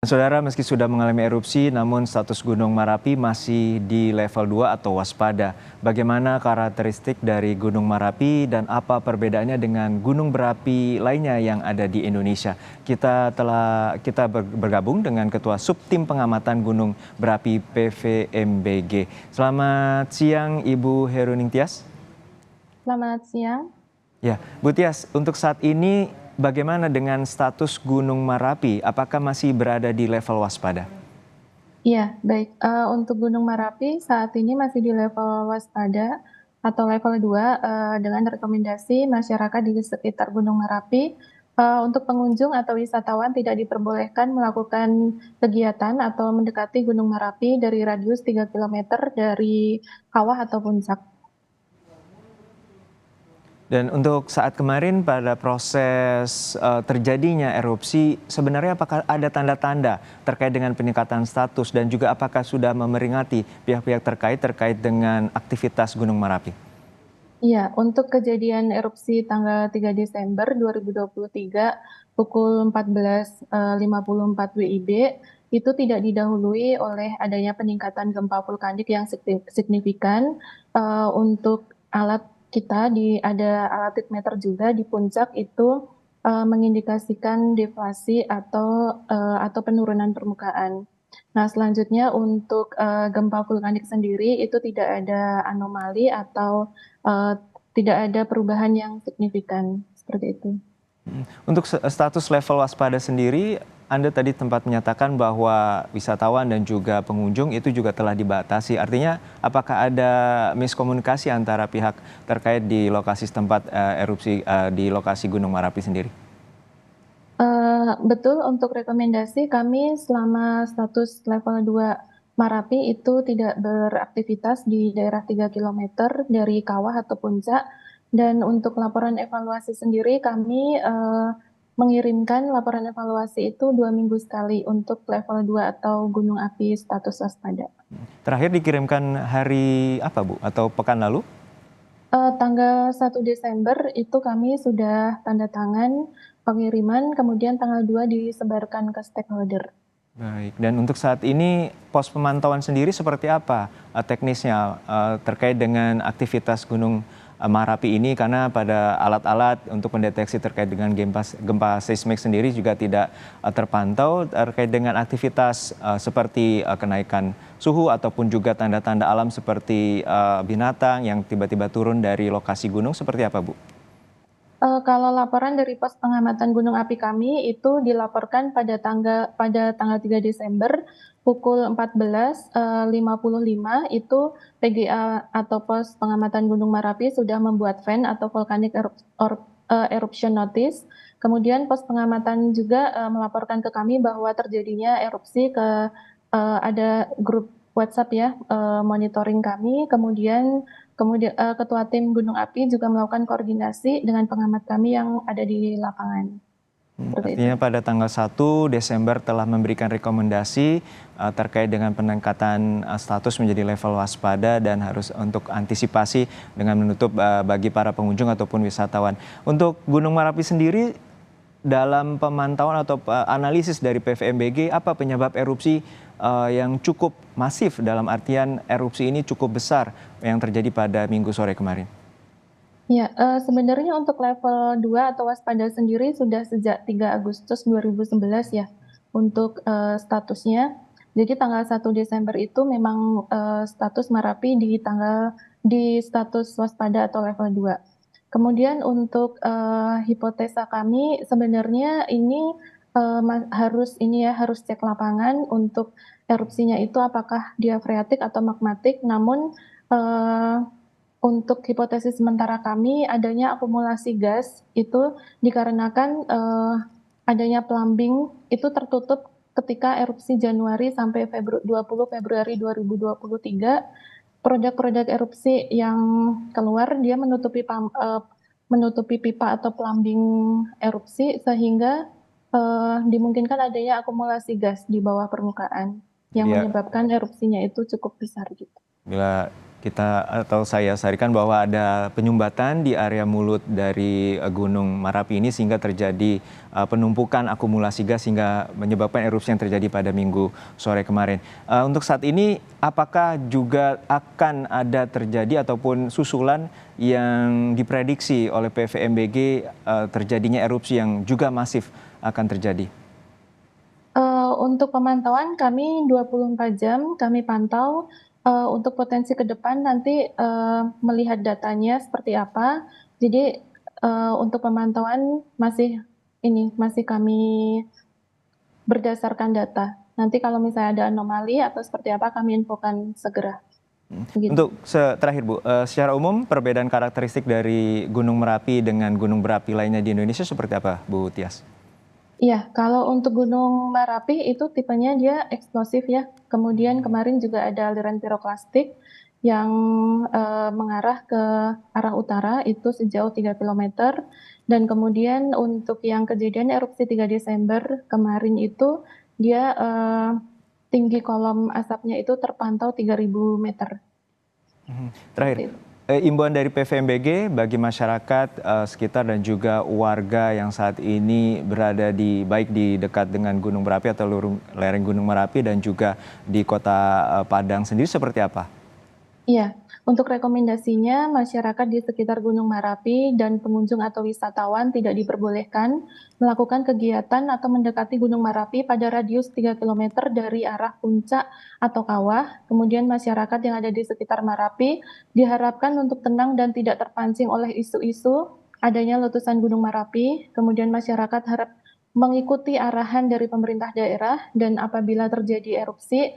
Saudara, meski sudah mengalami erupsi, namun status Gunung Merapi masih di level 2 atau waspada. Bagaimana karakteristik dari Gunung Merapi dan apa perbedaannya dengan gunung berapi lainnya yang ada di Indonesia? Kita bergabung dengan Ketua Subtim Pengamatan Gunung Berapi PVMBG. Selamat siang, Ibu Heruning Tias. Selamat siang. Ya, Bu Tias, untuk saat ini bagaimana dengan status Gunung Merapi? Apakah masih berada di level waspada? Iya, baik. Untuk Gunung Merapi saat ini masih di level waspada atau level 2 dengan rekomendasi masyarakat di sekitar Gunung Merapi untuk pengunjung atau wisatawan tidak diperbolehkan melakukan kegiatan atau mendekati Gunung Merapi dari radius 3 kilometer dari kawah atau puncak. Dan untuk saat kemarin pada proses terjadinya erupsi, sebenarnya apakah ada tanda-tanda terkait dengan peningkatan status dan juga apakah sudah memeringati pihak-pihak terkait dengan aktivitas Gunung Merapi? Iya, untuk kejadian erupsi tanggal 3 Desember 2023 pukul 14.54 WIB itu tidak didahului oleh adanya peningkatan gempa vulkanik yang signifikan. Untuk alat kita ada alat tiktmeter juga di puncak itu mengindikasikan deflasi atau penurunan permukaan. Nah, selanjutnya untuk gempa vulkanik sendiri itu tidak ada anomali atau tidak ada perubahan yang signifikan, seperti itu. Untuk status level waspada sendiri, Anda tadi tempat menyatakan bahwa wisatawan dan juga pengunjung itu juga telah dibatasi. Artinya apakah ada miskomunikasi antara pihak terkait di lokasi tempat erupsi di lokasi Gunung Merapi sendiri? Betul, untuk rekomendasi kami selama status level 2 Marapi itu tidak beraktivitas di daerah 3 kilometer dari kawah atau puncak. Dan untuk laporan evaluasi sendiri kami mengirimkan laporan evaluasi itu 2 minggu sekali untuk level 2 atau gunung api status waspada. Terakhir dikirimkan hari apa, Bu? Atau pekan lalu? Tanggal 1 Desember itu kami sudah tanda tangan pengiriman, kemudian tanggal 2 disebarkan ke stakeholder. Baik, dan untuk saat ini pos pemantauan sendiri seperti apa teknisnya terkait dengan aktivitas Gunung Merapi ini, karena pada alat-alat untuk mendeteksi terkait dengan gempa seismik sendiri juga tidak terpantau terkait dengan aktivitas seperti kenaikan suhu ataupun juga tanda-tanda alam seperti binatang yang tiba-tiba turun dari lokasi gunung, seperti apa, Bu? Kalau laporan dari pos pengamatan gunung api kami itu dilaporkan pada tanggal 3 Desember pukul 14.55 itu PGA atau pos pengamatan Gunung Merapi sudah membuat VEN atau Volcanic Eruption Notice. Kemudian pos pengamatan juga melaporkan ke kami bahwa terjadinya erupsi ada grup WhatsApp ya, monitoring kami. Kemudian Ketua Tim Gunung Api juga melakukan koordinasi dengan pengamat kami yang ada di lapangan, seperti itu. Artinya pada tanggal 1 Desember telah memberikan rekomendasi terkait dengan peningkatan status menjadi level waspada dan harus untuk antisipasi dengan menutup bagi para pengunjung ataupun wisatawan. Untuk Gunung Merapi sendiri, dalam pemantauan atau analisis dari PVMBG, apa penyebab erupsi yang cukup masif, dalam artian erupsi ini cukup besar yang terjadi pada Minggu sore kemarin? Ya, sebenarnya untuk level 2 atau waspada sendiri sudah sejak 3 Agustus 2011 ya, untuk statusnya. Jadi tanggal 1 Desember itu memang status Merapi di status waspada atau level 2. Kemudian untuk hipotesa kami sebenarnya ini harus cek lapangan untuk erupsinya itu apakah dia freatik atau magmatik. Namun untuk hipotesis sementara kami adanya akumulasi gas itu dikarenakan adanya plumbing itu tertutup ketika erupsi Januari sampai 20 Februari 2023. Produk-produk erupsi yang keluar dia menutupi pipa atau plumbing erupsi sehingga dimungkinkan adanya akumulasi gas di bawah permukaan yang Jadi ya, menyebabkan erupsinya itu cukup besar gitu. bila Saya sarankan bahwa ada penyumbatan di area mulut dari Gunung Merapi ini sehingga terjadi penumpukan akumulasi gas hingga menyebabkan erupsi yang terjadi pada Minggu sore kemarin. Untuk saat ini apakah juga akan ada terjadi ataupun susulan yang diprediksi oleh PVMBG terjadinya erupsi yang juga masif akan terjadi? Untuk pemantauan kami 24 jam kami pantau, untuk potensi ke depan nanti, melihat datanya seperti apa. Jadi, untuk pemantauan masih kami berdasarkan data. Nanti kalau misalnya ada anomali atau seperti apa kami infokan segera, begitu. Untuk terakhir Bu, secara umum perbedaan karakteristik dari Gunung Merapi dengan gunung berapi lainnya di Indonesia seperti apa Bu Tias? Iya, kalau untuk Gunung Merapi itu tipenya dia eksplosif ya. Kemudian kemarin juga ada aliran piroklastik yang, mengarah ke arah utara itu sejauh 3 kilometer. Dan kemudian untuk yang kejadian erupsi 3 Desember kemarin itu dia, tinggi kolom asapnya itu terpantau 3.000 meter, Terakhir, seperti itu. imbauan dari PVMBG bagi masyarakat sekitar dan juga warga yang saat ini berada baik di dekat dengan Gunung Merapi atau lereng Gunung Merapi dan juga di Kota Padang sendiri seperti apa? Iya, untuk rekomendasinya masyarakat di sekitar Gunung Merapi dan pengunjung atau wisatawan tidak diperbolehkan melakukan kegiatan atau mendekati Gunung Merapi pada radius 3 kilometer dari arah puncak atau kawah. Kemudian masyarakat yang ada di sekitar Merapi diharapkan untuk tenang dan tidak terpancing oleh isu-isu adanya letusan Gunung Merapi. Kemudian masyarakat harap mengikuti arahan dari pemerintah daerah dan apabila terjadi erupsi,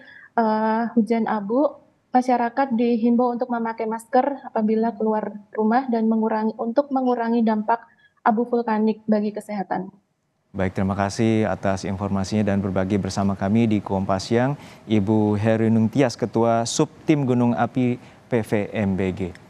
hujan abu, masyarakat dihimbau untuk memakai masker apabila keluar rumah dan mengurangi dampak abu vulkanik bagi kesehatan. Baik, terima kasih atas informasinya dan berbagi bersama kami di Kompas Siang, Ibu Herinung Tias, Ketua Subtim Gunung Api PVMBG.